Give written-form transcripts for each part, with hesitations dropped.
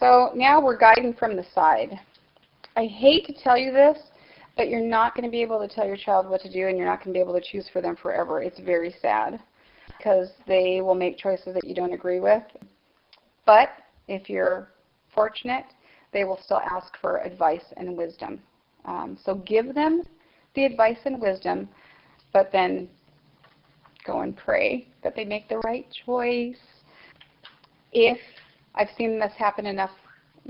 So now we're guiding from the side. I hate to tell you this, but you're not going to be able to tell your child what to do, and you're not going to be able to choose for them forever. It's very sad because they will make choices that you don't agree with. But if you're fortunate, they will still ask for advice and wisdom. So give them the advice and wisdom, but then go and pray that they make the right choice. If I've seen this happen enough,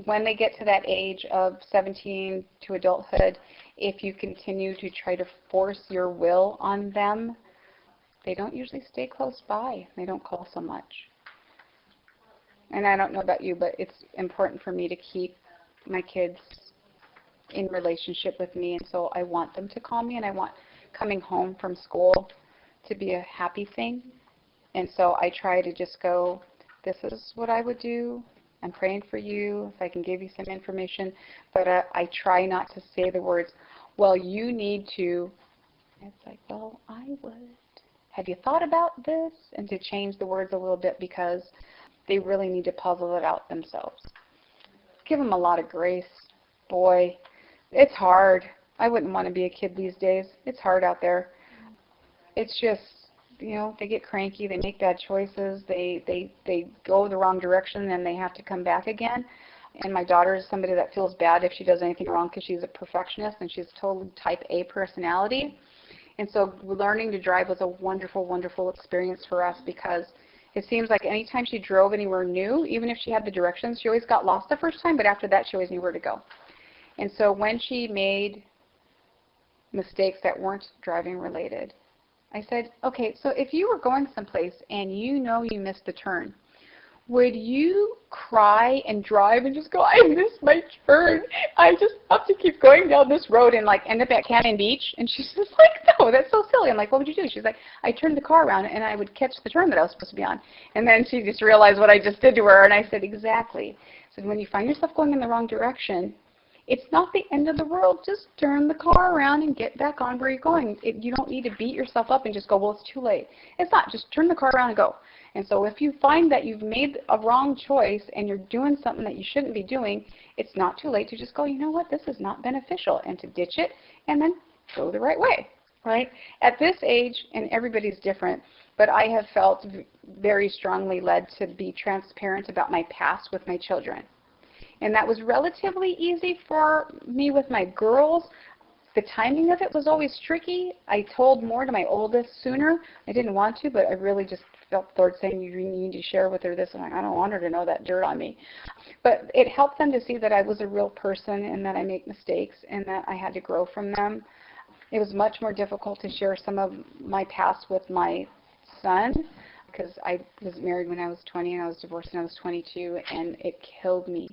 when they get to that age of 17 to adulthood, if you continue to try to force your will on them, they don't usually stay close by. They don't call so much. And I don't know about you, but it's important for me to keep my kids in relationship with me, and so I want them to call me, and I want coming home from school to be a happy thing. And so I try to just go, this is what I would do. I'm praying for you, if I can give you some information. But I try not to say the words, well, you need to. It's like, well, I would. Have you thought about this? And to change the words a little bit because they really need to puzzle it out themselves. Give them a lot of grace. Boy, it's hard. I wouldn't want to be a kid these days. It's hard out there. It's just, you know, they get cranky, they make bad choices, they go the wrong direction, and they have to come back again. And my daughter is somebody that feels bad if she does anything wrong because she's a perfectionist and she's totally type A personality. And so learning to drive was a wonderful, wonderful experience for us because it seems like anytime she drove anywhere new, even if she had the directions, she always got lost the first time, but after that she always knew where to go. And so when she made mistakes that weren't driving related, I said, okay, so if you were going someplace and you know you missed the turn, would you cry and drive and just go, I missed my turn. I just have to keep going down this road and like end up at Cannon Beach? And she's just like, no, that's so silly. I'm like, what would you do? She's like, I turned the car around and I would catch the turn that I was supposed to be on. And then she just realized what I just did to her. And I said, exactly. I said, when you find yourself going in the wrong direction, it's not the end of the world. Just turn the car around and get back on where you're going. You don't need to beat yourself up and just go, well, it's too late. It's not. Just turn the car around and go. And so if you find that you've made a wrong choice and you're doing something that you shouldn't be doing, it's not too late to just go, you know what, this is not beneficial, and to ditch it and then go the right way, right? At this age, and everybody's different, but I have felt very strongly led to be transparent about my past with my children. And that was relatively easy for me with my girls. The timing of it was always tricky. I told more to my oldest sooner. I didn't want to, but I really just felt the Lord saying, you need to share with her this. And I don't want her to know that dirt on me. But it helped them to see that I was a real person and that I make mistakes and that I had to grow from them. It was much more difficult to share some of my past with my son because I was married when I was 20 and I was divorced when I was 22, and it killed me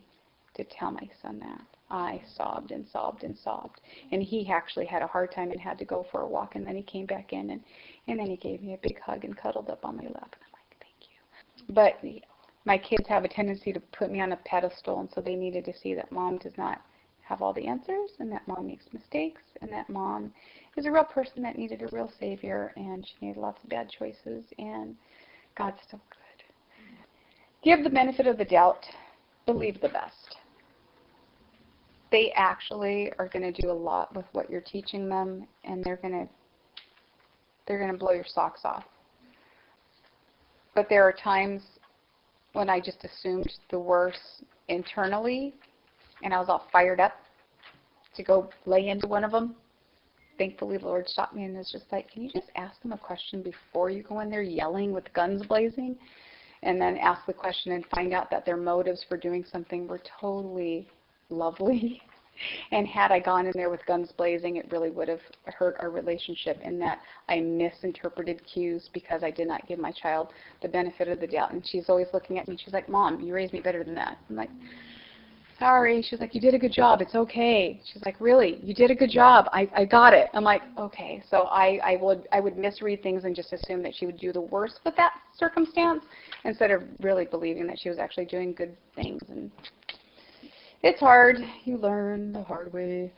to tell my son that. I sobbed and sobbed and sobbed. And he actually had a hard time and had to go for a walk, and then he came back in, and then he gave me a big hug and cuddled up on my lap. And I'm like, thank you. But my kids have a tendency to put me on a pedestal, and so they needed to see that mom does not have all the answers, and that mom makes mistakes, and that mom is a real person that needed a real savior, and she made lots of bad choices, and God's still good. Give the benefit of the doubt. Believe the best. They actually are going to do a lot with what you're teaching them, and they're going to blow your socks off. But there are times when I just assumed the worst internally, and I was all fired up to go lay into one of them. Thankfully, the Lord stopped me and was just like, can you just ask them a question before you go in there yelling with guns blazing? And then ask the question and find out that their motives for doing something were totally lovely. And had I gone in there with guns blazing, it really would have hurt our relationship in that I misinterpreted cues because I did not give my child the benefit of the doubt. And she's always looking at me. She's like, Mom, you raised me better than that. I'm like, sorry. She's like, you did a good job. It's okay. She's like, really? You did a good job. I got it. I'm like, okay. So I would misread things and just assume that she would do the worst with that circumstance instead of really believing that she was actually doing good things. And it's hard. You learn the hard way.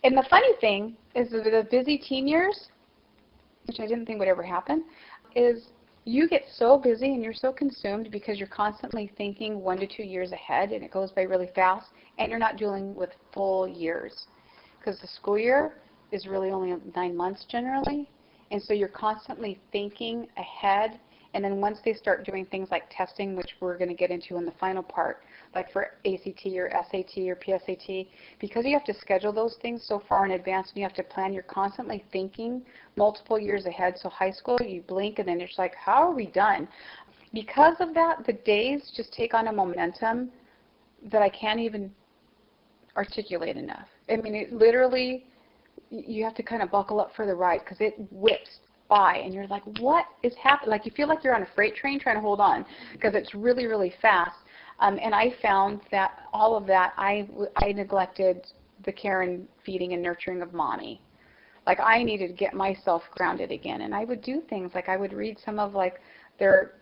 And the funny thing is that the busy teen years, which I didn't think would ever happen, is you get so busy and you're so consumed because you're constantly thinking 1 to 2 years ahead, and it goes by really fast, and you're not dealing with full years. Because the school year is really only 9 months generally, and so you're constantly thinking ahead. And then once they start doing things like testing, which we're going to get into in the final part, like for ACT or SAT or PSAT, because you have to schedule those things so far in advance and you have to plan, you're constantly thinking multiple years ahead. So high school, you blink and then it's like, how are we done? Because of that, the days just take on a momentum that I can't even articulate enough. I mean, it literally, you have to kind of buckle up for the ride because it whips by and you're like, what is happening? Like you feel like you're on a freight train trying to hold on because it's really, really fast. And I found that all of that, I neglected the care and feeding and nurturing of mommy. Like I needed to get myself grounded again. And I would do things like I would read some of like their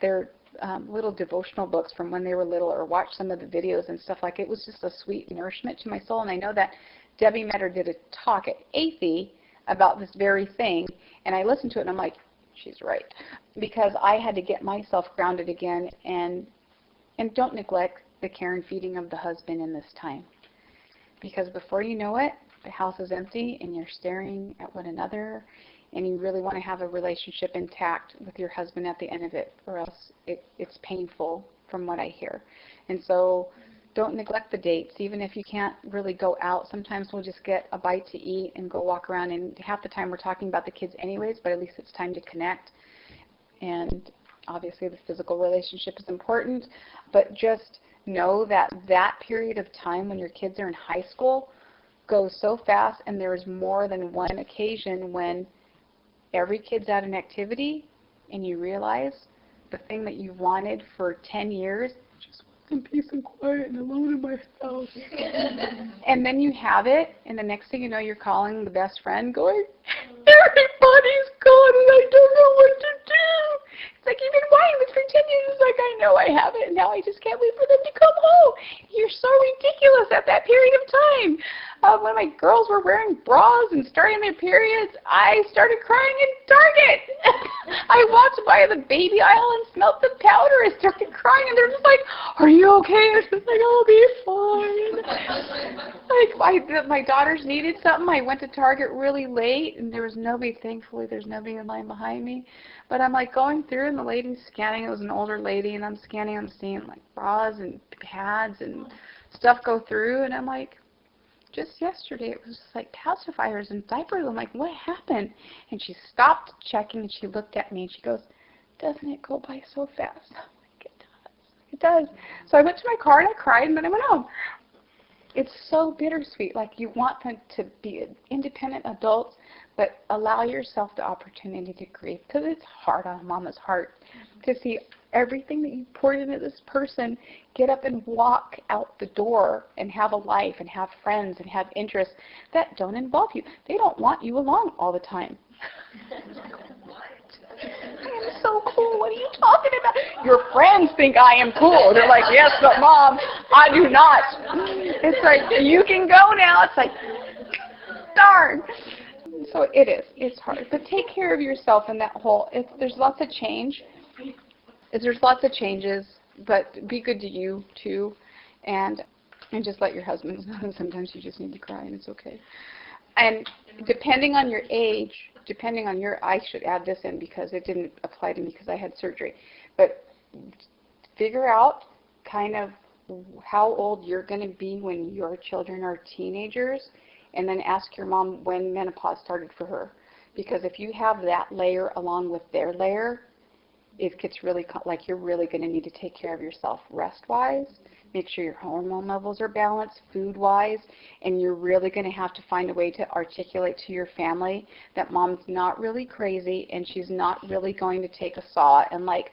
little devotional books from when they were little, or watch some of the videos and stuff. Like it was just a sweet nourishment to my soul. And I know that Debbie Metter did a talk at AFI about this very thing, and I listened to it and I'm like, she's right, because I had to get myself grounded again. And don't neglect the care and feeding of the husband in this time, because before you know it, the house is empty and you're staring at one another, and you really want to have a relationship intact with your husband at the end of it, or else it's painful from what I hear. And so don't neglect the dates, even if you can't really go out. Sometimes we'll just get a bite to eat and go walk around, and half the time we're talking about the kids anyways, but at least it's time to connect. And obviously the physical relationship is important, but just know that that period of time when your kids are in high school goes so fast, and there's more than one occasion when every kid's at an activity and you realize the thing that you've wanted for 10 years, just in peace and quiet and alone in my house. And then you have it, and the next thing you know, you're calling the best friend going, everybody's gone and I don't know what to do. It's like, you've been wanting this for 10 years. It's like, I know I have it, and now I just can't wait for them to come home. You're so ridiculous at that period of time. When my girls were wearing bras and starting their periods, I started crying in Target. I walked by the baby aisle and smelled the powder and started crying, and they're just like, are you okay? And I was like, I'll be fine. Like, my daughters needed something. I went to Target really late, and there was nobody. Thankfully, there's nobody in line behind me. But I'm like going through, and the lady's scanning. It was an older lady, and I'm scanning. I'm seeing like bras and pads and stuff go through, and I'm like, just yesterday it was just like pacifiers and diapers. I'm like, what happened? And she stopped checking, and she looked at me, and she goes, doesn't it go by so fast? I'm like, it does. It does. So I went to my car, and I cried, and then I went home. It's so bittersweet. Like, you want them to be independent adults, but allow yourself the opportunity to grieve, because it's hard on a mama's heart to see everything that you poured into this person get up and walk out the door and have a life and have friends and have interests that don't involve you. They don't want you along all the time. It's like, what? I am so cool. What are you talking about? Your friends think I am cool. They're like, yes, but Mom, I do not. It's like, you can go now. It's like, darn. So it is. It's hard. But take care of yourself in that whole, there's lots of change. There's lots of changes, but be good to you, too. And just let your husband know. Sometimes you just need to cry, and it's okay. And depending on your age, I should add this in because it didn't apply to me because I had surgery. But figure out kind of how old you're going to be when your children are teenagers, and then ask your mom when menopause started for her. Because if you have that layer along with their layer, it gets really, like, you're really going to need to take care of yourself rest-wise, make sure your hormone levels are balanced, food-wise, and you're really going to have to find a way to articulate to your family that Mom's not really crazy and she's not really going to take a saw and, like,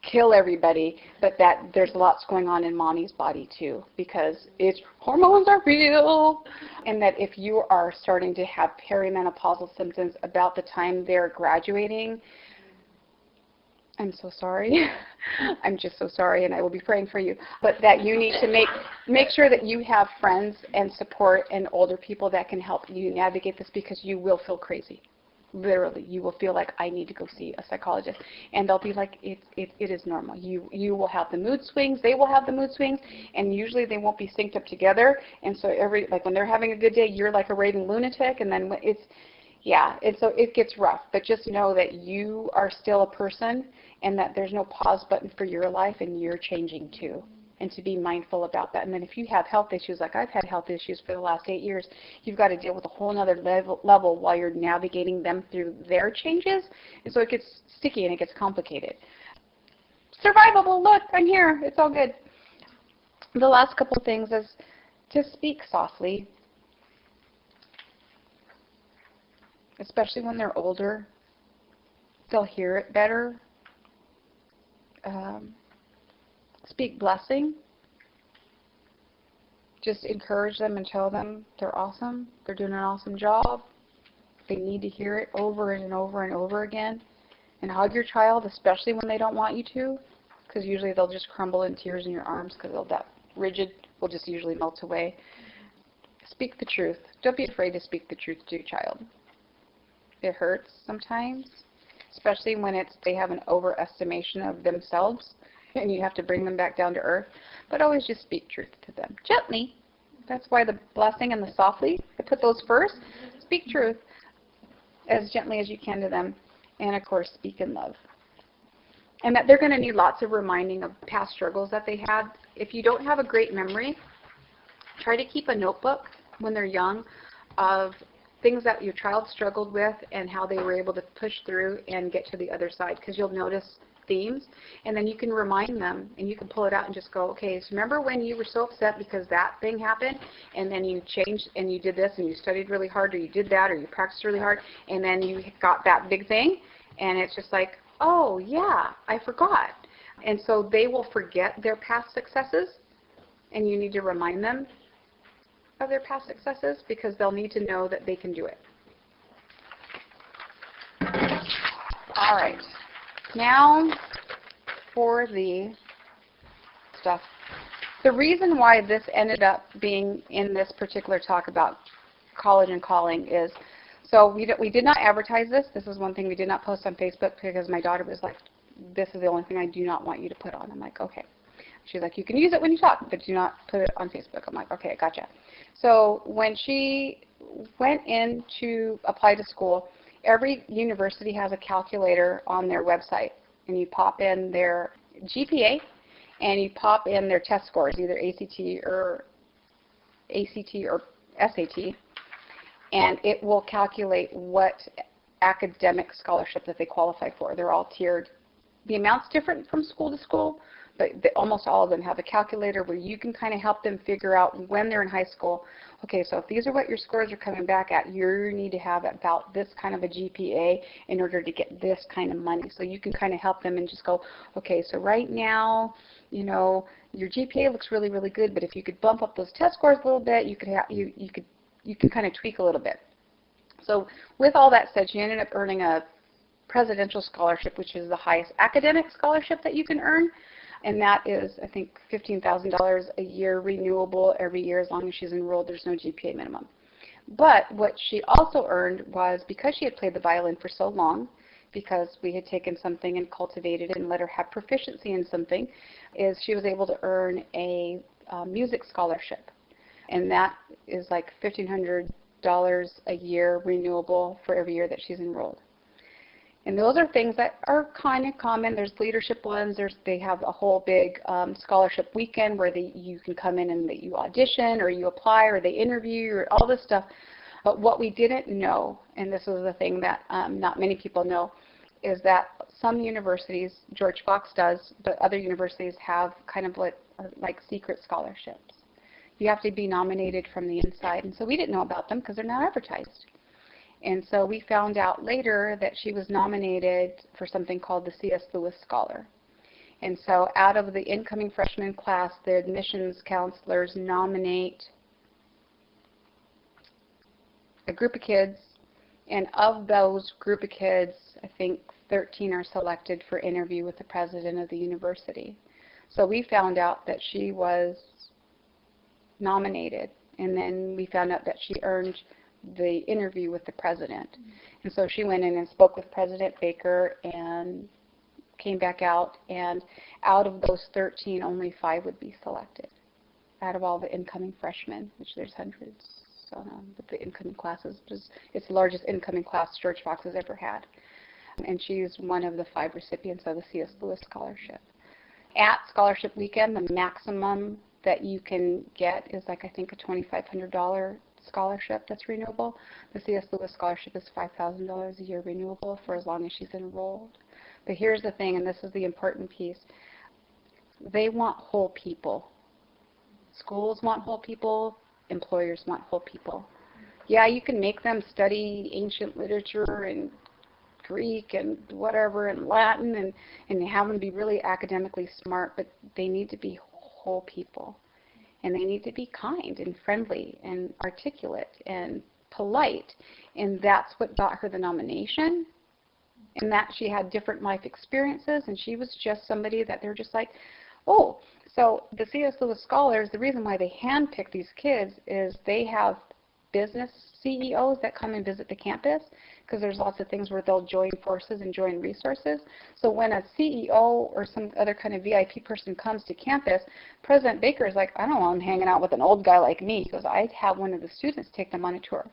kill everybody, but that there's lots going on in Mommy's body, too, because hormones are real, and that if you are starting to have perimenopausal symptoms about the time they're graduating, I'm so sorry. I'm just so sorry, and I will be praying for you. But that you need to make sure that you have friends and support and older people that can help you navigate this, because you will feel crazy. Literally, you will feel like, I need to go see a psychologist. And they'll be like, it is normal. You will have the mood swings, they will have the mood swings, and usually they won't be synced up together. And so like when they're having a good day, you're like a raving lunatic, and then yeah, and so it gets rough. But just know that you are still a person, and that there's no pause button for your life, and you're changing too. And to be mindful about that. And then if you have health issues, like I've had health issues for the last 8 years, you've got to deal with a whole other level while you're navigating them through their changes. And so it gets sticky and it gets complicated. Survivable, look, I'm here, it's all good. The last couple of things is to speak softly, especially when they're older. They'll hear it better. Speak blessing. Just encourage them and tell them they're awesome. They're doing an awesome job. They need to hear it over and over and over again. And hug your child, especially when they don't want you to, because usually they'll just crumble in tears in your arms because that rigid will just usually melt away. Speak the truth. Don't be afraid to speak the truth to your child. It hurts sometimes, especially when they have an overestimation of themselves, and you have to bring them back down to earth. But always just speak truth to them. Gently. That's why the blessing and the softly, I put those first. Speak truth as gently as you can to them. And of course, speak in love. And that they're going to need lots of reminding of past struggles that they had. If you don't have a great memory, try to keep a notebook when they're young of things that your child struggled with and how they were able to push through and get to the other side, because you'll notice themes, and then you can remind them, and you can pull it out and just go, okay, so remember when you were so upset because that thing happened, and then you changed and you did this, and you studied really hard, or you did that, or you practiced really hard, and then you got that big thing, and it's just like, oh yeah, I forgot. And so they will forget their past successes, and you need to remind them of their past successes, because they'll need to know that they can do it. All right. Now for the stuff. The reason why this ended up being in this particular talk about college and calling is, so we did not advertise this. This is one thing we did not post on Facebook, because my daughter was like, this is the only thing I do not want you to put on. I'm like, okay. She's like, you can use it when you talk, but do not put it on Facebook. I'm like, okay, gotcha. So when she went in to apply to school, every university has a calculator on their website, and you pop in their GPA and you pop in their test scores, either ACT or SAT, and it will calculate what academic scholarship that they qualify for. They're all tiered. The amount's different from school to school, but almost all of them have a calculator where you can kind of help them figure out when they're in high school, okay, so if these are what your scores are coming back at, you need to have about this kind of a GPA in order to get this kind of money. So you can kind of help them and just go, okay, so right now, you know, your GPA looks really, really good, but if you could bump up those test scores a little bit, you can kind of tweak a little bit. So with all that said, she ended up earning a presidential scholarship, which is the highest academic scholarship that you can earn. And that is, I think, $15,000 a year, renewable every year as long as she's enrolled. There's no GPA minimum. But what she also earned was, because she had played the violin for so long, because we had taken something and cultivated it and let her have proficiency in something, is she was able to earn a music scholarship. And that is like $1,500 a year, renewable for every year that she's enrolled. And those are things that are kind of common. There's leadership ones. They have a whole big scholarship weekend where you can come in and you audition, or you apply, or they interview you, or all this stuff. But what we didn't know, and this is the thing that not many people know, is that some universities, George Fox does, but other universities have kind of like secret scholarships. You have to be nominated from the inside. And so we didn't know about them because they're not advertised. And so we found out later that she was nominated for something called the C.S. Lewis Scholar. And so out of the incoming freshman class, the admissions counselors nominate a group of kids, and of those group of kids, I think 13 are selected for interview with the president of the university. So we found out that she was nominated, and then we found out that she earned the interview with the president. And so she went in and spoke with President Baker and came back out, and out of those 13, only 5 would be selected out of all the incoming freshmen, which there's hundreds. But the incoming classes, it's the largest incoming class George Fox has ever had. And she's one of the 5 recipients of the C.S. Lewis Scholarship. At Scholarship Weekend, the maximum that you can get is like, I think, a $2,500 scholarship that's renewable. The C.S. Lewis Scholarship is $5,000 a year renewable for as long as she's enrolled. But here's the thing, and this is the important piece. They want whole people. Schools want whole people. Employers want whole people. Yeah, you can make them study ancient literature and Greek and whatever and Latin and have them be really academically smart, but they need to be whole people. And they need to be kind and friendly and articulate and polite. And that's what got her the nomination. And that she had different life experiences, and she was just somebody that they're just like, oh. So the C.S. Lewis Scholars, the reason why they handpick these kids is they have business CEOs that come and visit the campus, because there's lots of things where they'll join forces and join resources. So when a CEO or some other kind of VIP person comes to campus, President Baker is like, I don't want him hanging out with an old guy like me, because I'd have one of the students take them on a tour.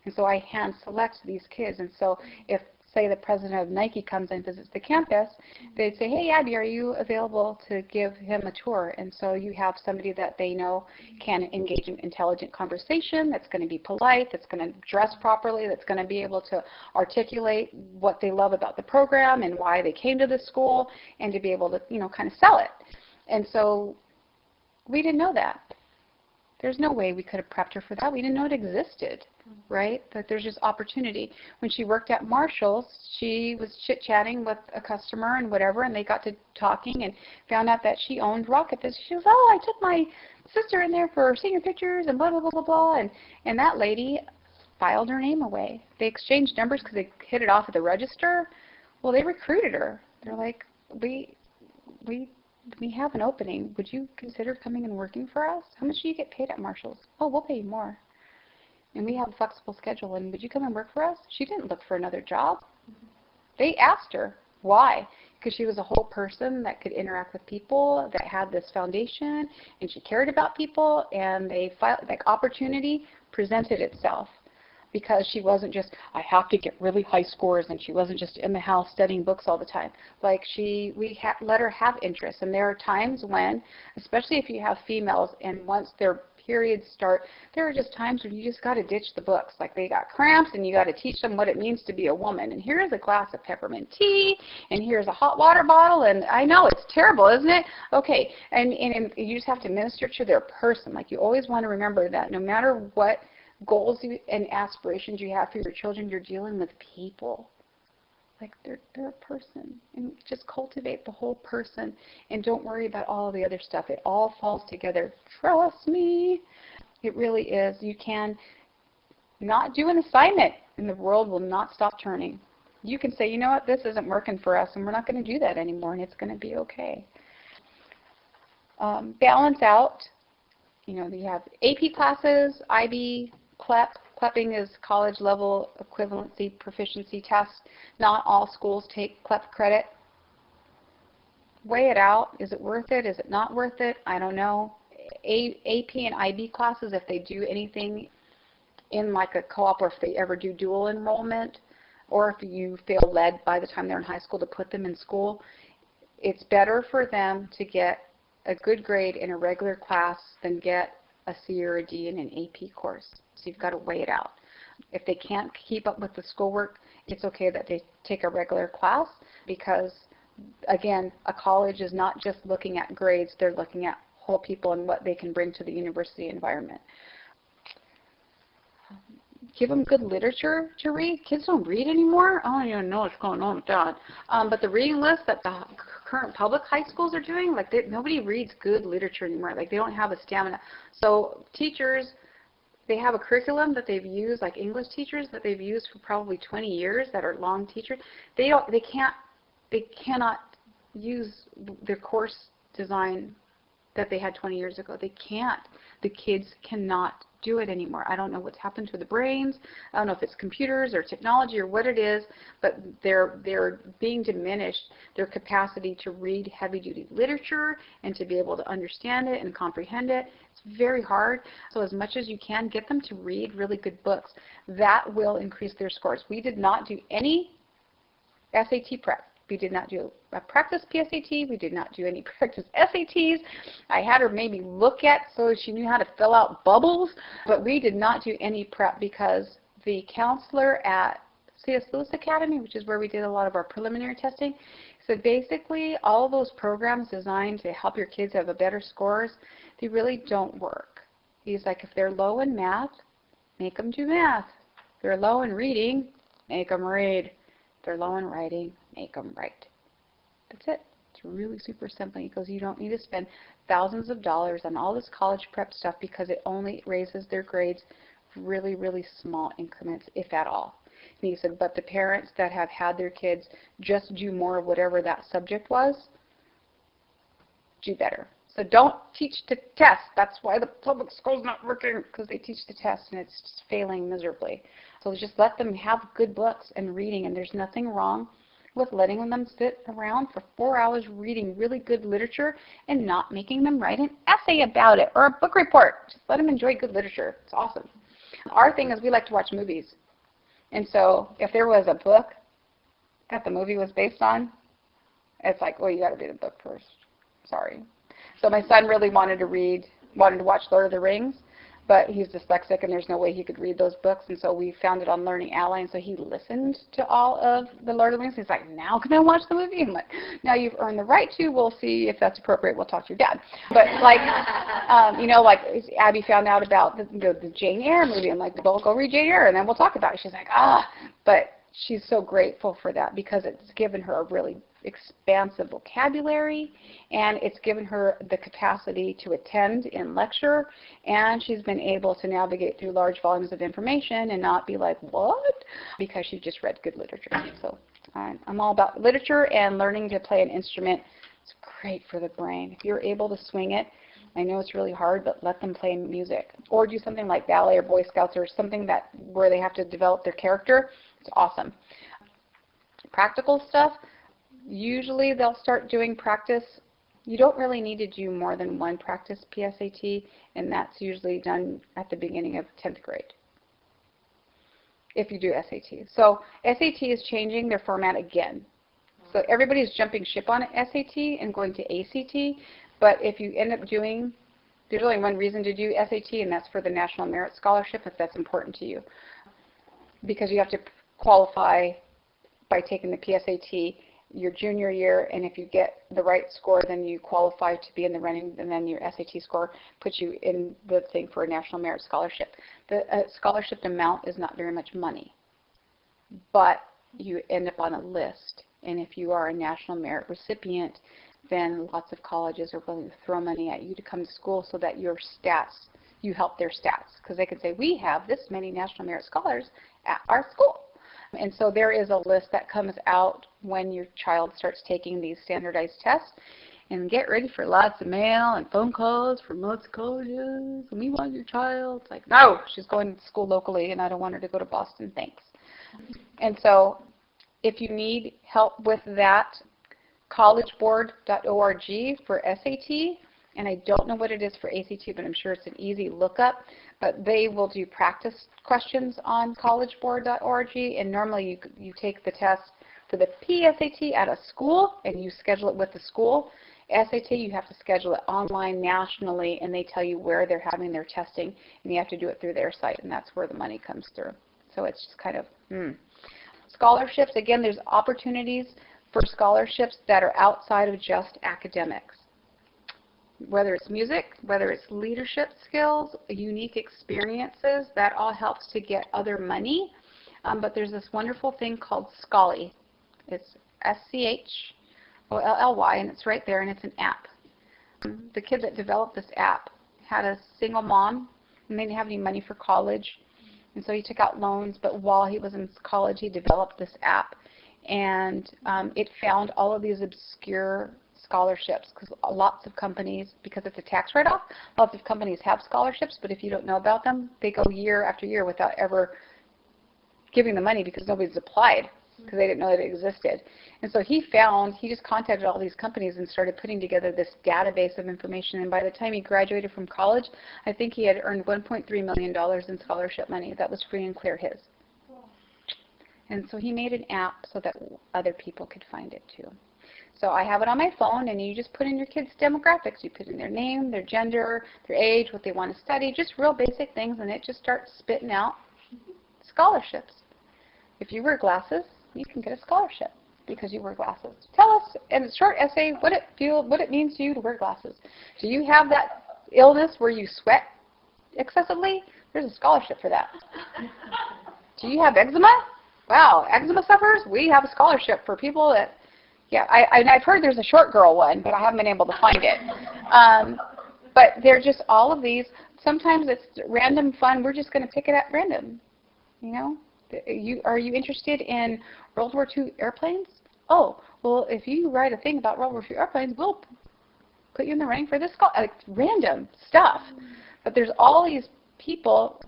And so I hand select these kids. And so if, say, the president of Nike comes and visits the campus, they'd say, hey, Abby, are you available to give him a tour? And so you have somebody that they know can engage in intelligent conversation, that's going to be polite, that's going to dress properly, that's going to be able to articulate what they love about the program and why they came to the school, and to be able to, kind of sell it. And so we didn't know that. There's no way we could have prepped her for that. We didn't know it existed, right? But there's just opportunity. When she worked at Marshall's, she was chit-chatting with a customer and whatever, and they got to talking and found out that she owned Rocket Biz. She goes, oh, I took my sister in there for senior pictures and blah, blah, blah, blah, blah. And that lady filed her name away. They exchanged numbers because they hit it off at the register. Well, they recruited her. They're like, we have an opening. Would you consider coming and working for us? How much do you get paid at Marshall's? Oh, we'll pay you more. And we have a flexible schedule, and would you come and work for us? She didn't look for another job. They asked her. Why? Because she was a whole person that could interact with people, that had this foundation, and she cared about people, and opportunity presented itself. Because she wasn't just, I have to get really high scores, and she wasn't just in the house studying books all the time. Like we let her have interests, and there are times when, especially if you have females, and once their periods start, there are just times when you just got to ditch the books. Like they got cramps, and you got to teach them what it means to be a woman. And here's a glass of peppermint tea, and here's a hot water bottle, and I know it's terrible, isn't it? Okay, and you just have to minister to their person. Like you always want to remember that no matter what goals and aspirations you have for your children, you're dealing with people. Like they're a person, and just cultivate the whole person, and don't worry about all the other stuff. It all falls together. Trust me, it really is. You can not do an assignment, and the world will not stop turning. You can say, you know what, this isn't working for us, and we're not going to do that anymore, and it's going to be okay. Balance out. You have AP classes, IB, CLEP. CLEPing is college level equivalency proficiency test. Not all schools take CLEP credit. Weigh it out. Is it worth it? Is it not worth it? I don't know. AP and IB classes, if they do anything in like a co-op, or if they ever do dual enrollment, or if you fail lead by the time they're in high school to put them in school, it's better for them to get a good grade in a regular class than get a C or a D in an AP course. So you've got to weigh it out. If they can't keep up with the schoolwork, it's okay that they take a regular class, because, again, a college is not just looking at grades. They're looking at whole people and what they can bring to the university environment. Give them good literature to read. Kids don't read anymore. I don't even know what's going on with that. But the reading list that the current public high schools are doing, like nobody reads good literature anymore. Like they don't have a stamina. So teachers, they have a curriculum that they've used, like English teachers that they've used for probably 20 years that are long teachers. They cannot use their course design that they had 20 years ago. They can't. The kids cannot do it anymore. I don't know what's happened to the brains. I don't know if it's computers or technology or what it is, but they're being diminished, their capacity to read heavy-duty literature and to be able to understand it and comprehend it. It's very hard. So as much as you can, get them to read really good books. That will increase their scores. We did not do any SAT prep. We did not do a practice PSAT. We did not do any practice SATs. I had her maybe look at so she knew how to fill out bubbles, but we did not do any prep because the counselor at C.S. Lewis Academy, which is where we did a lot of our preliminary testing, said basically all those programs designed to help your kids have a better scores, they really don't work. He's like, if they're low in math, make them do math. If they're low in reading, make them read. If they're low in writing, make them write. That's it. It's really super simple. He goes, you don't need to spend thousands of dollars on all this college prep stuff because it only raises their grades really, really small increments, if at all. And he said, but the parents that have had their kids just do more of whatever that subject was, do better. So don't teach to test. That's why the public school's not working, because they teach to test and it's just failing miserably. So just let them have good books and reading, and there's nothing wrong with letting them sit around for 4 hours reading really good literature and not making them write an essay about it or a book report. Just let them enjoy good literature. It's awesome. Our thing is we like to watch movies. And so if there was a book that the movie was based on, it's like, well, you got to read the book first. Sorry. So my son really wanted to watch Lord of the Rings, but he's dyslexic and there's no way he could read those books, and so we found it on Learning Ally, and so he listened to all of the Lord of the Rings. He's like, now can I watch the movie? I'm like, now you've earned the right to. We'll see if that's appropriate. We'll talk to your dad. But like, like Abby found out about the Jane Eyre movie. I'm like, well, go read Jane Eyre, and then we'll talk about it. She's like, but she's so grateful for that because it's given her a really expansive vocabulary, and it's given her the capacity to attend in lecture, and she's been able to navigate through large volumes of information and not be like, what? Because she just read good literature. So I'm all about literature and learning to play an instrument. It's great for the brain. If you're able to swing it, I know it's really hard, but let them play music. Or do something like ballet or Boy Scouts or something where they have to develop their character. It's awesome. Practical stuff, usually they'll start doing practice. You don't really need to do more than one practice PSAT, and that's usually done at the beginning of 10th grade if you do SAT. So SAT is changing their format again. So everybody's jumping ship on SAT and going to ACT, but if you end up doing, there's only one reason to do SAT, and that's for the National Merit Scholarship if that's important to you, because you have to qualify by taking the PSAT your junior year, and if you get the right score, then you qualify to be in the running, and then your SAT score puts you in the thing for a National Merit Scholarship. The scholarship amount is not very much money, but you end up on a list, and if you are a National Merit recipient, then lots of colleges are willing to throw money at you to come to school so that your stats, you help their stats, because they can say, we have this many National Merit Scholars at our school. And so there is a list that comes out when your child starts taking these standardized tests. And get ready for lots of mail and phone calls from lots of colleges. We want your child. It's like, no, she's going to school locally, and I don't want her to go to Boston. Thanks. And so if you need help with that, collegeboard.org for SAT. And I don't know what it is for ACT, but I'm sure it's an easy lookup. But they will do practice questions on collegeboard.org, and normally you take the test for the PSAT at a school, and you schedule it with the school. SAT, you have to schedule it online nationally, and they tell you where they're having their testing, and you have to do it through their site, and that's where the money comes through. So it's just kind of, Scholarships, again, there's opportunities for scholarships that are outside of just academics. Whether it's music, whether it's leadership skills, unique experiences, that all helps to get other money. But there's this wonderful thing called Scholly. It's SCHOLLY, and it's right there, and it's an app. The kid that developed this app had a single mom, and they didn't have any money for college, and so he took out loans, but while he was in college, he developed this app, and it found all of these obscure scholarships, because lots of companies, because it's a tax write-off, lots of companies have scholarships, but if you don't know about them, they go year after year without ever giving the money because nobody's applied, because they didn't know that it existed. And so he just contacted all these companies and started putting together this database of information, and by the time he graduated from college, I think he had earned $1.3 million in scholarship money. That was free and clear his. And so he made an app so that other people could find it too. So I have it on my phone, and you just put in your kids' demographics. You put in their name, their gender, their age, what they want to study, just real basic things, and it just starts spitting out scholarships. If you wear glasses, you can get a scholarship because you wear glasses. Tell us in a short essay what it means to you to wear glasses. Do you have that illness where you sweat excessively? There's a scholarship for that. Do you have eczema? Wow, eczema sufferers? We have a scholarship for people that, yeah, I've heard there's a short girl one, but I haven't been able to find it. But they're just all of these. Sometimes it's random fun. We're just going to pick it at random. You know? Are you interested in World War II airplanes? Oh, well, if you write a thing about World War II airplanes, we'll put you in the running for this random stuff. But there's all these people.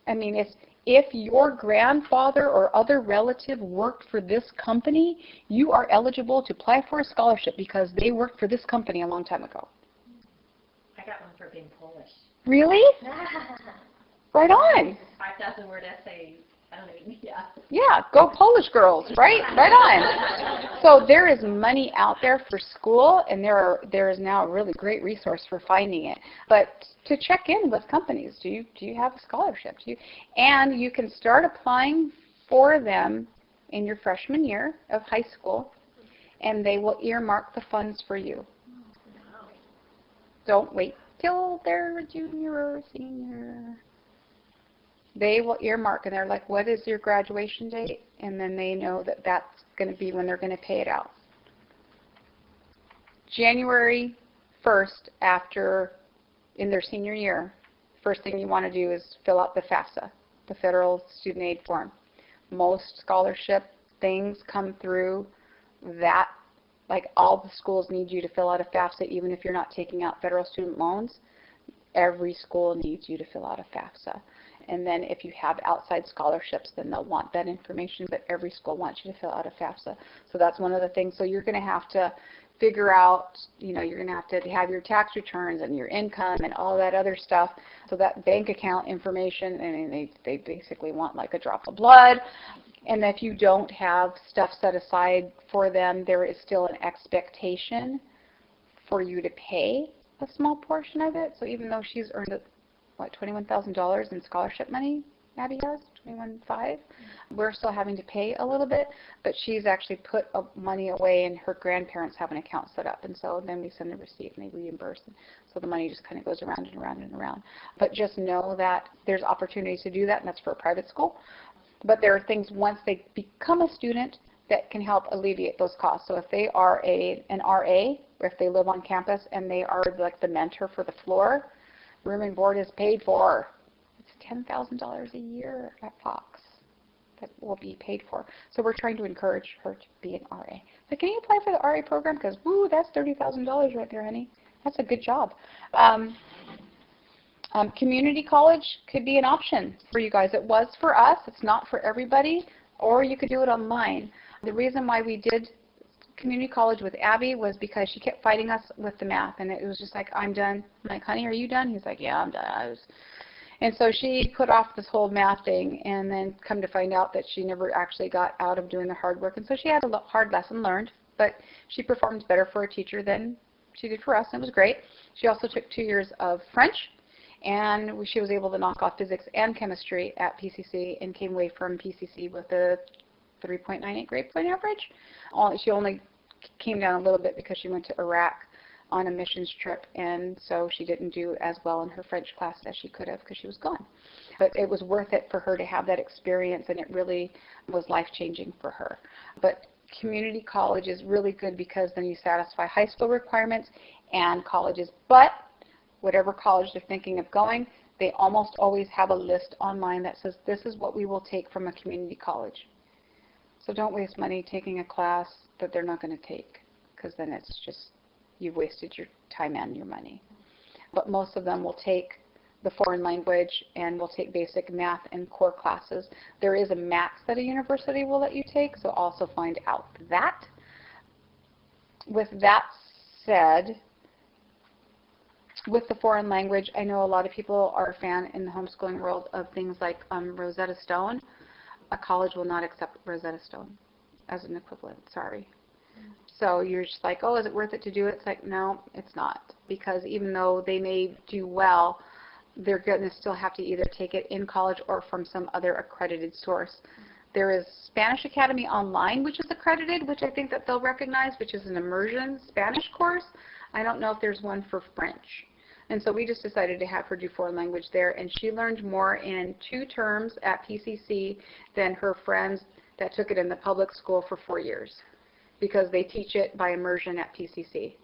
I mean, if your grandfather or other relative worked for this company, you are eligible to apply for a scholarship because they worked for this company a long time ago. I got one for being Polish. Really? Right on. 5,000 word essay. I don't even, yeah. Yeah, go Polish girls, right? Right on. So there is money out there for school, and there is now a really great resource for finding it. But to check in with companies, do you have a scholarship? And you can start applying for them in your freshman year of high school, and they will earmark the funds for you. Don't wait till they're a junior or senior. They will earmark, and they're like, what is your graduation date? And then they know that that's going to be when they're going to pay it out. January 1st, in their senior year, first thing you want to do is fill out the FAFSA, the Federal Student Aid Form. Most scholarship things come through that. Like, all the schools need you to fill out a FAFSA, even if you're not taking out federal student loans. Every school needs you to fill out a FAFSA. And then if you have outside scholarships, then they'll want that information, but every school wants you to fill out a FAFSA. So that's one of the things. So you're going to have to figure out, you're going to have your tax returns and your income and all that other stuff. So that bank account information, and they basically want like a drop of blood. And if you don't have stuff set aside for them, there is still an expectation for you to pay a small portion of it. So even though she's earned $21,000 in scholarship money, Abby has, $21,500. We're still having to pay a little bit, but she's actually put money away, and her grandparents have an account set up, and so then we send the receipt and they reimburse. And so the money just kind of goes around and around and around. But just know that there's opportunities to do that, and that's for a private school. But there are things once they become a student that can help alleviate those costs. So if they are an RA, or if they live on campus and they are like the mentor for the floor, room and board is paid for. It's $10,000 a year at Fox that will be paid for. So we're trying to encourage her to be an RA. But can you apply for the RA program? Because, woo, that's $30,000 right there, honey. That's a good job. Community college could be an option for you guys. It was for us. It's not for everybody. Or you could do it online. The reason why we did community college with Abby was because she kept fighting us with the math, and it was just like, I'm done. I'm like, honey, are you done? He's like, yeah, I'm done. And so she put off this whole math thing, and then come to find out that she never actually got out of doing the hard work. And so she had a hard lesson learned, but she performed better for a teacher than she did for us, and it was great. She also took 2 years of French, and she was able to knock off physics and chemistry at PCC and came away from PCC with a 3.98 grade point average. She only came down a little bit because she went to Iraq on a missions trip, and so she didn't do as well in her French class as she could have because she was gone. But it was worth it for her to have that experience, and it really was life-changing for her. But community college is really good because then you satisfy high school requirements and colleges. But whatever college they're thinking of going, they almost always have a list online that says this is what we will take from a community college. So don't waste money taking a class that they're not going to take, because then it's just you've wasted your time and your money. But most of them will take the foreign language and will take basic math and core classes. There is a max that a university will let you take, so also find out that. With that said, with the foreign language, I know a lot of people are a fan in the homeschooling world of things like Rosetta Stone. A college will not accept Rosetta Stone as an equivalent, sorry. So you're just like, oh, is it worth it to do it? It's like, no, it's not. Because even though they may do well, they're going to still have to either take it in college or from some other accredited source. There is Spanish Academy Online, which is accredited, which I think that they'll recognize, which is an immersion Spanish course. I don't know if there's one for French. And so we just decided to have her do foreign language there, and she learned more in 2 terms at PCC than her friends that took it in the public school for 4 years, because they teach it by immersion at PCC.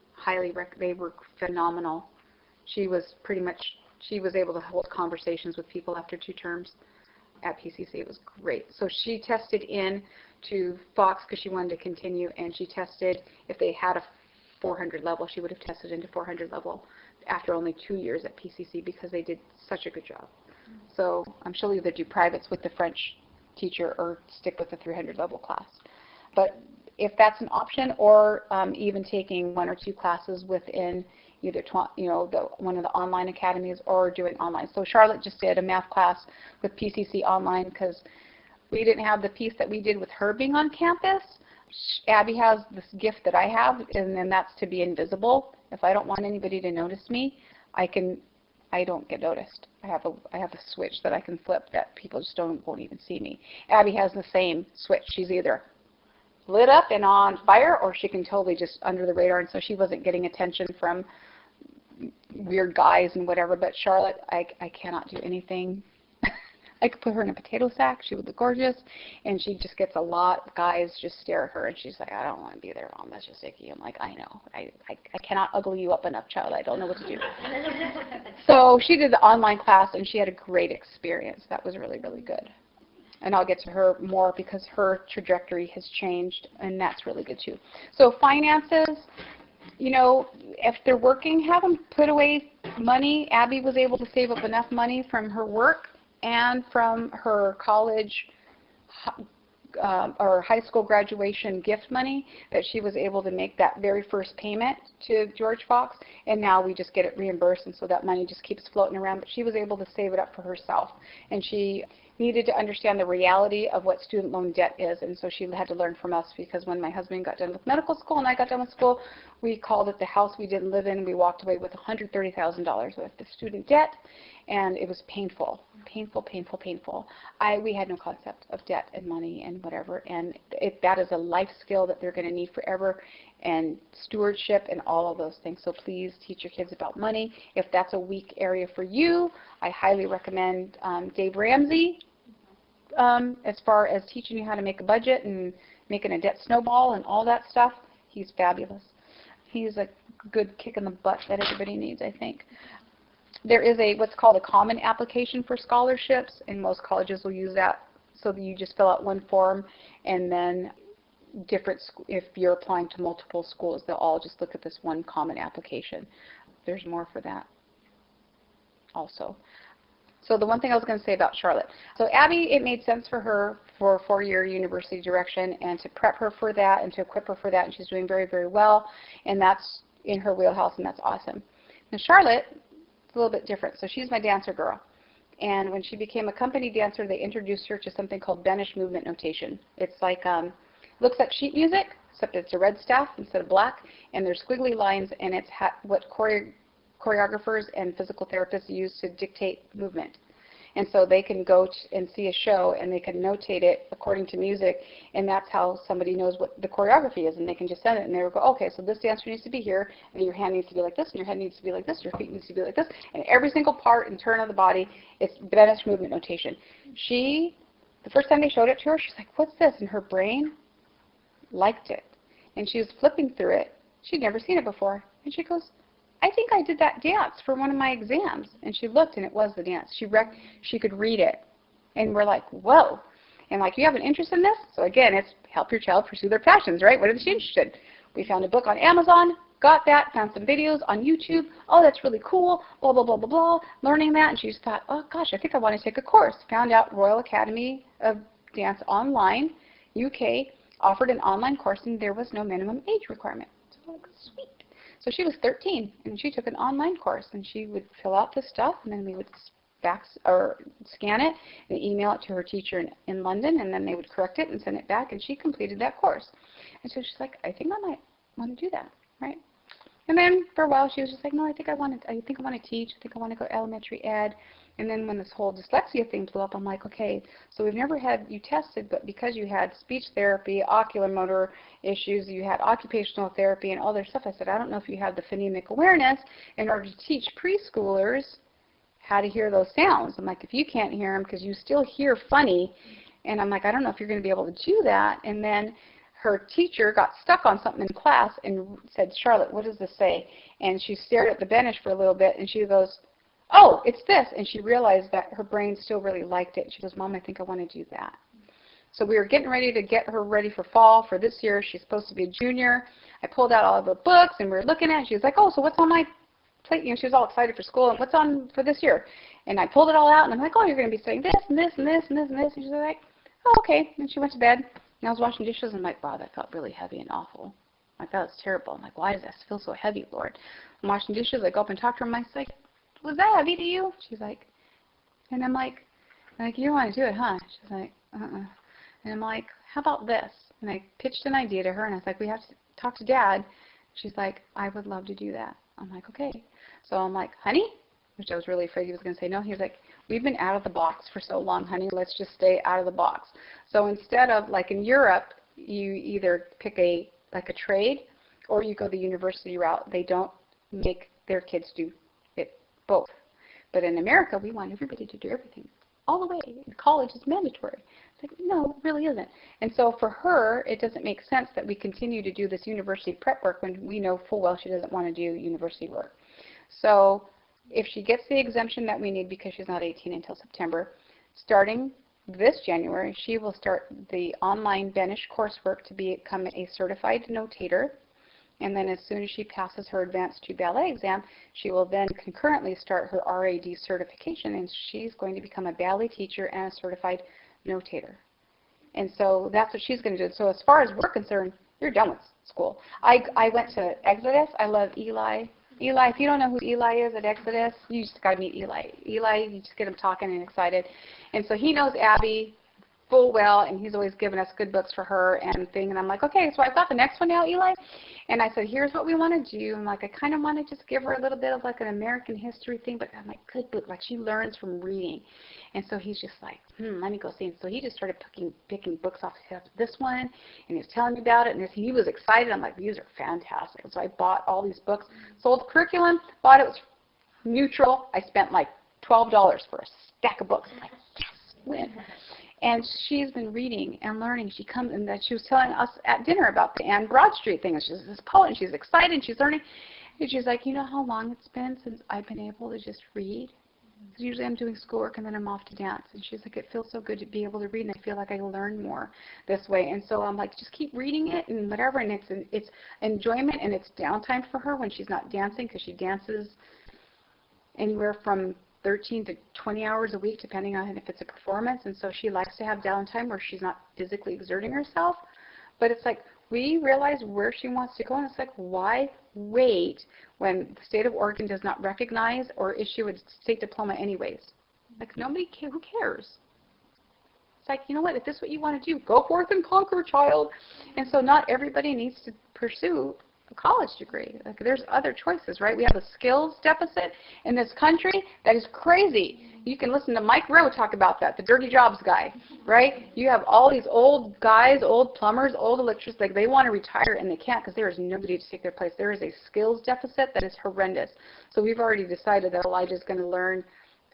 They were phenomenal. She was able to hold conversations with people after 2 terms at PCC. It was great. So she tested in to Fox because she wanted to continue, and she tested, if they had a 400 level, she would have tested into 400 level after only 2 years at PCC because they did such a good job. So she'll either do privates with the French teacher or stick with the 300 level class. But if that's an option, or even taking 1 or 2 classes within either one of the online academies or doing online. So Charlotte just did a math class with PCC online because we didn't have the piece that we did with her being on campus. Abby has this gift that I have, and then that's to be invisible. If I don't want anybody to notice me, I don't get noticed. I have a switch that I can flip that people just won't even see me. Abby has the same switch. She's either lit up and on fire, or she can totally just under the radar, and so she wasn't getting attention from weird guys and whatever. But Charlotte, I cannot do anything. I could put her in a potato sack. She would look gorgeous, and she just gets a lot. Guys just stare at her, and she's like, I don't want to be there, Mom. That's just icky. I'm like, I know. I cannot ugly you up enough, child. I don't know what to do. So she did the online class, and she had a great experience. That was really, really good. And I'll get to her more because her trajectory has changed, and that's really good too. So finances, if they're working, have them put away money. Abby was able to save up enough money from her work and from her college or high school graduation gift money that she was able to make that very first payment to George Fox, and now we just get it reimbursed, and so that money just keeps floating around. But she was able to save it up for herself, and she needed to understand the reality of what student loan debt is, and so she had to learn from us, because when my husband got done with medical school and I got done with school, we called it the house we didn't live in. We walked away with $130,000 worth of student debt, and it was painful, painful, painful, painful. We had no concept of debt and money and whatever, and that is a life skill that they're going to need forever, and stewardship and all of those things. So please teach your kids about money. If that's a weak area for you, I highly recommend Dave Ramsey as far as teaching you how to make a budget and making a debt snowball and all that stuff. He's fabulous. He's a good kick in the butt that everybody needs, I think. There is what's called a common application for scholarships, and most colleges will use that. So that you just fill out one form, and then if you're applying to multiple schools, they'll all just look at this one common application. There's more for that also. So the one thing I was going to say about Charlotte. So Abby, it made sense for her for a 4-year university direction, and to prep her for that and to equip her for that, and she's doing very, very well, and that's in her wheelhouse, and that's awesome. Now Charlotte, it's a little bit different. So she's my dancer girl. And when she became a company dancer, they introduced her to something called Benish movement notation. It's like, looks like sheet music, except it's a red staff instead of black, and there's squiggly lines, and it's what choreographers and physical therapists use to dictate movement. And so they can go and see a show, and they can notate it according to music, and that's how somebody knows what the choreography is, and they can just send it, and they will go, okay, so this dancer needs to be here, and your hand needs to be like this, and your head needs to be like this, your feet needs to be like this, and every single part and turn of the body, it's Benish movement notation. The first time they showed it to her, she's like, what's this? And her brain liked it. And she was flipping through it. She'd never seen it before. And she goes, I think I did that dance for one of my exams. And she looked, and it was the dance. She could read it. And we're like, whoa. And like, you have an interest in this? So again, it's help your child pursue their passions, right? What are they interested in? We found a book on Amazon. got that, found some videos on YouTube. Oh, that's really cool, blah, blah, blah, blah, blah, learning that. And she just thought, oh, gosh, I think I want to take a course. Found out Royal Academy of Dance Online, UK, offered an online course, and there was no minimum age requirement. So I'm like, sweet. So she was 13, and she took an online course, and she would fill out the stuff, and then we would fax or scan it and email it to her teacher in London, and then they would correct it and send it back, and she completed that course. And so she's like, I think I might want to do that, right? And then for a while she was just like, no, I think I want to teach. I think I want to go elementary ed. And then when this whole dyslexia thing blew up, I'm like, okay, so we've never had you tested, but because you had speech therapy, ocular motor issues, you had occupational therapy and all their stuff, I said, I don't know if you have the phonemic awareness in order to teach preschoolers how to hear those sounds. I'm like, if you can't hear them because you still hear funny, and I'm like, I don't know if you're going to be able to do that. And then her teacher got stuck on something in class and said, Charlotte, what does this say? And she stared at the bench for a little bit, and she goes, oh, it's this. And she realized that her brain still really liked it. She goes, Mom, I think I want to do that. So we were getting ready to get her ready for fall for this year. She's supposed to be a junior. I pulled out all of her books, and we were looking at it. She was like, oh, so what's on my plate? You know, she was all excited for school. And what's on for this year? And I pulled it all out, and I'm like, oh, you're going to be studying this and this and this and this and this. And she's like, oh, okay. And she went to bed. And I was washing dishes, and I'm like, wow, that felt really heavy and awful. Like, that was terrible. I'm like, why does that feel so heavy, Lord? I'm washing dishes. I go up and talk to her. I'm like, was that heavy to you? She's like, and I'm like, you don't want to do it, huh? She's like, uh-uh. And I'm like, how about this? And I pitched an idea to her, and I was like, we have to talk to Dad. She's like, I would love to do that. I'm like, okay. So I'm like, honey, which I was really afraid he was going to say no. He was like, we've been out of the box for so long, honey. Let's just stay out of the box. So instead of, like in Europe, you either pick a trade or you go the university route. They don't make their kids do it both. But in America, we want everybody to do everything all the way. College is mandatory. It's like, no, it really isn't. And so for her, it doesn't make sense that we continue to do this university prep work when we know full well she doesn't want to do university work. So if she gets the exemption that we need because she's not 18 until September, starting this January, she will start the online Benish coursework to become a certified notator. And then as soon as she passes her advanced 2 ballet exam, she will then concurrently start her RAD certification, and she's going to become a ballet teacher and a certified notator. And so that's what she's going to do. So as far as we're concerned, you're done with school. I went to Exodus. I love Eli. Eli, if you don't know who Eli is at Exodus, you just got to meet Eli. Eli, you just get him talking and excited. And so he knows Abby full well, and he's always given us good books for her and thing. And I'm like, okay, so I've got the next one now, Eli. And I said, here's what we want to do. I'm like, I kind of want to just give her a little bit of like an American history thing, but I'm like, good book. Like, she learns from reading. And so he's just like, let me go see. And so he just started picking books off this one, and he was telling me about it, and he was excited. I'm like, these are fantastic. And so I bought all these books, sold the curriculum, bought it. It was neutral. I spent like $12 for a stack of books. I'm like, yes, win. And she's been reading and learning. She comes and that she was telling us at dinner about the Anne Broadstreet thing. And she's this poet, and she's excited, and she's learning. And she's like, you know how long it's been since I've been able to just read? Because usually I'm doing schoolwork and then I'm off to dance. And she's like, it feels so good to be able to read, and I feel like I learn more this way. And so I'm like, just keep reading it and whatever. And it's enjoyment, and it's downtime for her when she's not dancing, because she dances anywhere from 13 to 20 hours a week, depending on if it's a performance. And so she likes to have downtime where she's not physically exerting herself. But it's like, we realize where she wants to go, and it's like, why wait when the state of Oregon does not recognize or issue a state diploma anyways? Like, nobody cares. Who cares? It's like, you know what, if this is what you want to do, go forth and conquer, child. And so not everybody needs to pursue a college degree. Like, there's other choices, right? We have a skills deficit in this country that is crazy. You can listen to Mike Rowe talk about that, the dirty jobs guy, right? You have all these old guys, old plumbers, old electricians, like, they want to retire and they can't because there is nobody to take their place. There is a skills deficit that is horrendous. So we've already decided that Elijah's going to learn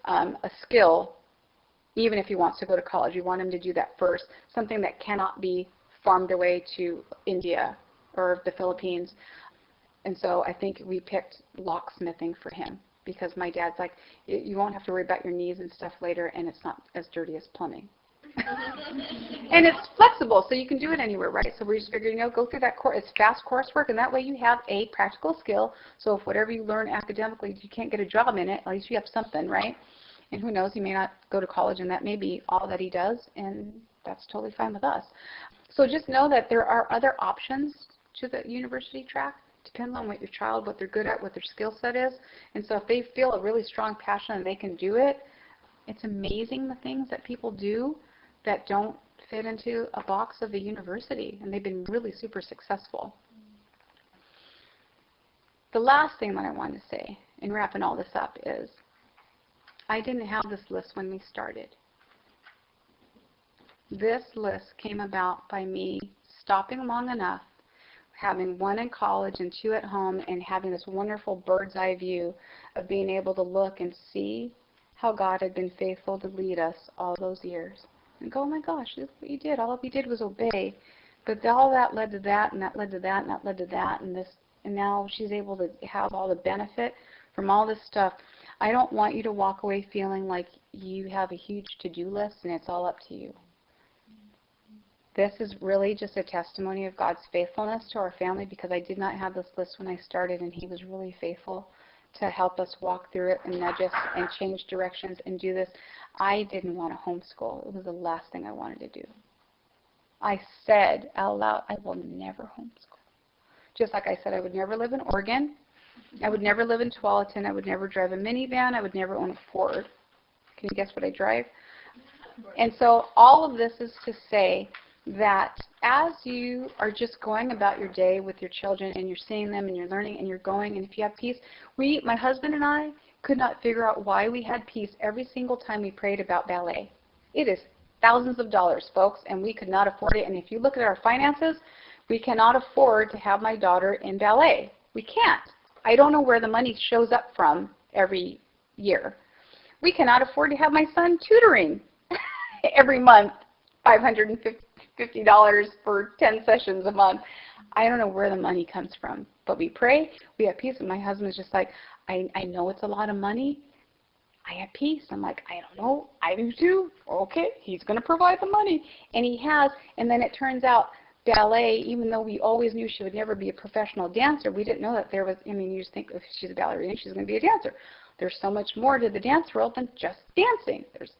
a skill even if he wants to go to college. We want him to do that first, something that cannot be farmed away to India or the Philippines. And so I think we picked locksmithing for him, because my dad's like, you won't have to worry about your knees and stuff later, and it's not as dirty as plumbing. And it's flexible, so you can do it anywhere, right? So we just figured, go through that course. It's fast coursework, and that way you have a practical skill. So if whatever you learn academically, you can't get a job in it, at least you have something, right? And who knows, he may not go to college, and that may be all that he does, and that's totally fine with us. So just know that there are other options to the university track. Depends on what your child, what they're good at, what their skill set is. And so if they feel a really strong passion and they can do it, it's amazing the things that people do that don't fit into a box of a university, and they've been really super successful. The last thing that I wanted to say in wrapping all this up is I didn't have this list when we started. This list came about by me stopping long enough, having one in college and two at home, and having this wonderful bird's eye view of being able to look and see how God had been faithful to lead us all those years. And go, oh my gosh, look what you did. All you did was obey. But all that led to that, and that led to that, and that led to that, and now she's able to have all the benefit from all this stuff. I don't want you to walk away feeling like you have a huge to-do list and it's all up to you. This is really just a testimony of God's faithfulness to our family, because I did not have this list when I started, and he was really faithful to help us walk through it and nudge us and change directions and do this. I didn't want to homeschool. It was the last thing I wanted to do. I said out loud, I will never homeschool. Just like I said, I would never live in Oregon. I would never live in Tualatin. I would never drive a minivan. I would never own a Ford. Can you guess what I drive? And so all of this is to say that as you are just going about your day with your children and you're seeing them and you're learning and you're going, and if you have peace, my husband and I could not figure out why we had peace every single time we prayed about ballet. It is thousands of dollars, folks, and we could not afford it. And if you look at our finances, we cannot afford to have my daughter in ballet. We can't. I don't know where the money shows up from every year. We cannot afford to have my son tutoring every month, $550 for 10 sessions a month. I don't know where the money comes from, but we pray, we have peace. And my husband is just like, I know it's a lot of money. I have peace. I'm like, I don't know. I do too. Okay, he's going to provide the money. And he has. And then it turns out ballet, even though we always knew she would never be a professional dancer, we didn't know that there was, you just think if she's a ballerina, she's going to be a dancer. There's so much more to the dance world than just dancing. There's,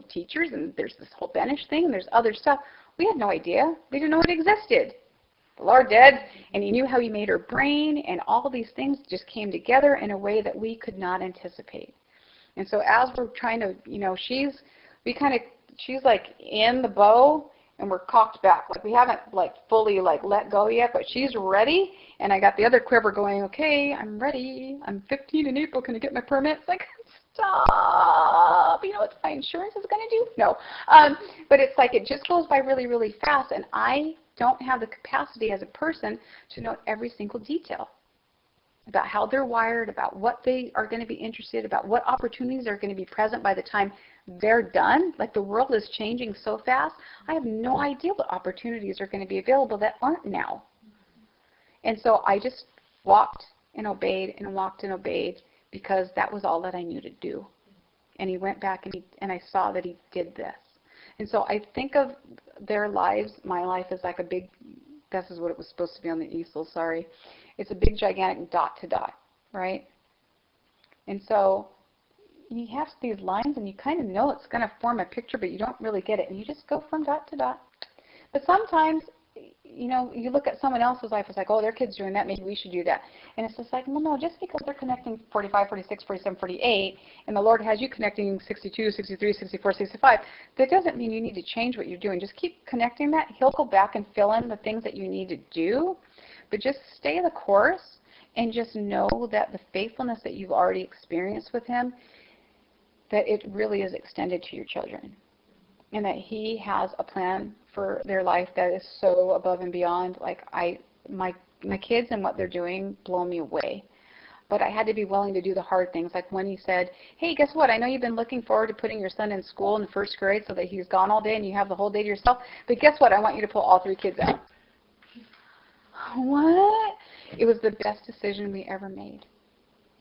teachers, and there's this whole Benish thing, and there's other stuff. We had no idea. We didn't know it existed. The Lord did, and he knew how he made her brain, and all these things just came together in a way that we could not anticipate. And so as we're trying to, she's like in the bow, and we're cocked back. Like we haven't fully let go yet, but she's ready. And I got the other quiver going, okay, I'm ready. I'm 15 in April. Can I get my permit? It's like, stop. What my insurance is going to do? No. But it's like it just goes by really, really fast. And I don't have the capacity as a person to know every single detail about how they're wired, about what they are going to be interested, about what opportunities are going to be present by the time they're done. Like the world is changing so fast, I have no idea what opportunities are going to be available that aren't now. And so I just walked and obeyed and walked and obeyed because that was all that I knew to do. And he went back and I saw that he did this. And so I think of their lives, my life, as like a big, this is what it was supposed to be on the easel, sorry. It's a big, gigantic dot to dot, right? And so you have these lines, and you kind of know it's going to form a picture, but you don't really get it. And you just go from dot to dot. But sometimes, you look at someone else's life, it's like, oh, their kid's doing that, maybe we should do that. And it's just like, well, no, just because they're connecting 45, 46, 47, 48, and the Lord has you connecting 62, 63, 64, 65, that doesn't mean you need to change what you're doing. Just keep connecting that. He'll go back and fill in the things that you need to do, but just stay the course and just know that the faithfulness that you've already experienced with him, that it really is extended to your children, and that he has a plan for their life that is so above and beyond. Like my kids and what they're doing blow me away. But I had to be willing to do the hard things. Like when he said, hey, guess what? I know you've been looking forward to putting your son in school in first grade so that he's gone all day and you have the whole day to yourself. But guess what? I want you to pull all 3 kids out. What? It was the best decision we ever made.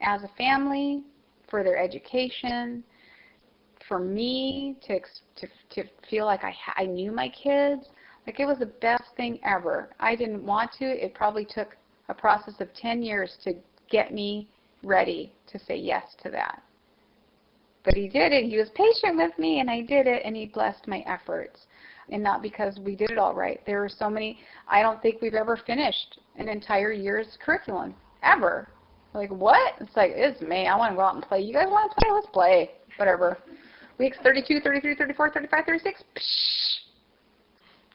As a family, for their education, for me to feel like I knew my kids, like it was the best thing ever. I didn't want to. It probably took a process of 10 years to get me ready to say yes to that. But he did it. He was patient with me, and I did it, and he blessed my efforts. And not because we did it all right. There were so many, I don't think we've ever finished an entire year's curriculum, ever. Like, what? It's like, it's me. I want to go out and play. You guys want to play? Let's play. Whatever. Weeks 32, 33, 34, 35, 36. Psh.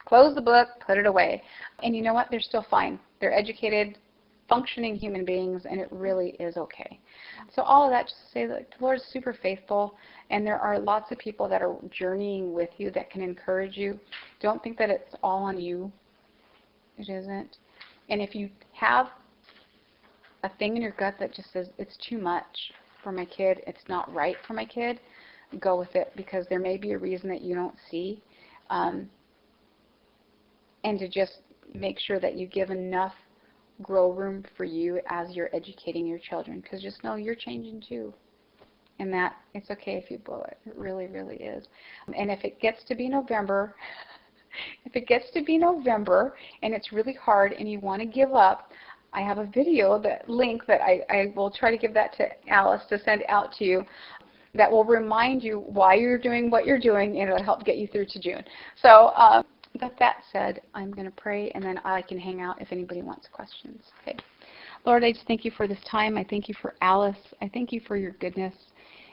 Close the book, put it away. And you know what? They're still fine. They're educated, functioning human beings, and it really is okay. So all of that just to say that the Lord is super faithful, and there are lots of people that are journeying with you that can encourage you. Don't think that it's all on you. It isn't. And if you have a thing in your gut that just says, it's too much for my kid, it's not right for my kid, go with it, because there may be a reason that you don't see. And to just make sure that you give enough grow room for you as you're educating your children, because just know you're changing too, and that it's okay if you blow it. It really, really is. And if it gets to be November, and it's really hard and you want to give up, I have a video, that link that I will try to give that to Alice to send out to you, that will remind you why you're doing what you're doing, and it'll help get you through to June. So with that said, I'm going to pray, and then I can hang out if anybody wants questions. Okay. Lord, I just thank you for this time. I thank you for Alice. I thank you for your goodness.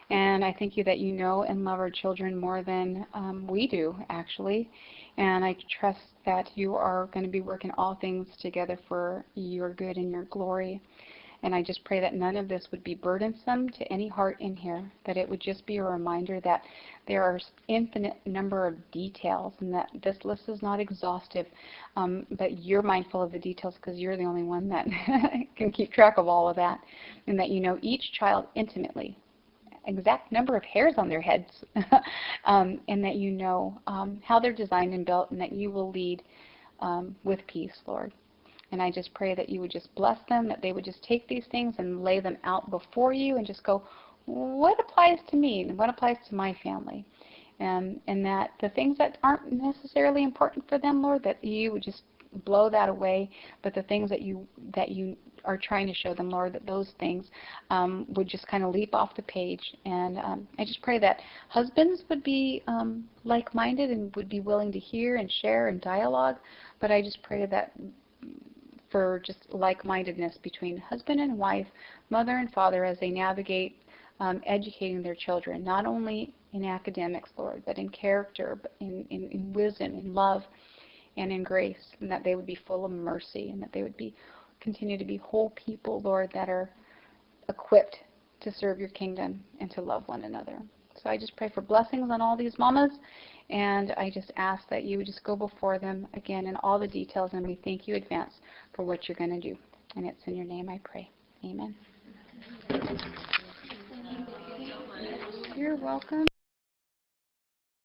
And I thank you that you know and love our children more than we do, actually. And I trust that you are going to be working all things together for your good and your glory. And I just pray that none of this would be burdensome to any heart in here, that it would just be a reminder that there are infinite number of details, and that this list is not exhaustive, but you're mindful of the details because you're the only one that can keep track of all of that, and that you know each child intimately, exact number of hairs on their heads, and that you know how they're designed and built, and that you will lead with peace, Lord. And I just pray that you would just bless them, that they would just take these things and lay them out before you and just go, what applies to me and what applies to my family? And that the things that aren't necessarily important for them, Lord, that you would just blow that away. But the things that you are trying to show them, Lord, that those things would just kind of leap off the page. And I just pray that husbands would be like-minded and would be willing to hear and share and dialogue. But I just pray that for just like-mindedness between husband and wife, mother and father, as they navigate educating their children, not only in academics, Lord, but in character, but in wisdom, in love, and in grace, and that they would be full of mercy, and that they would continue to be whole people, Lord, that are equipped to serve your kingdom and to love one another. So I just pray for blessings on all these mamas, and I just ask that you would just go before them again in all the details, and we thank you in advance for what you're going to do. And it's in your name I pray. Amen. You're welcome.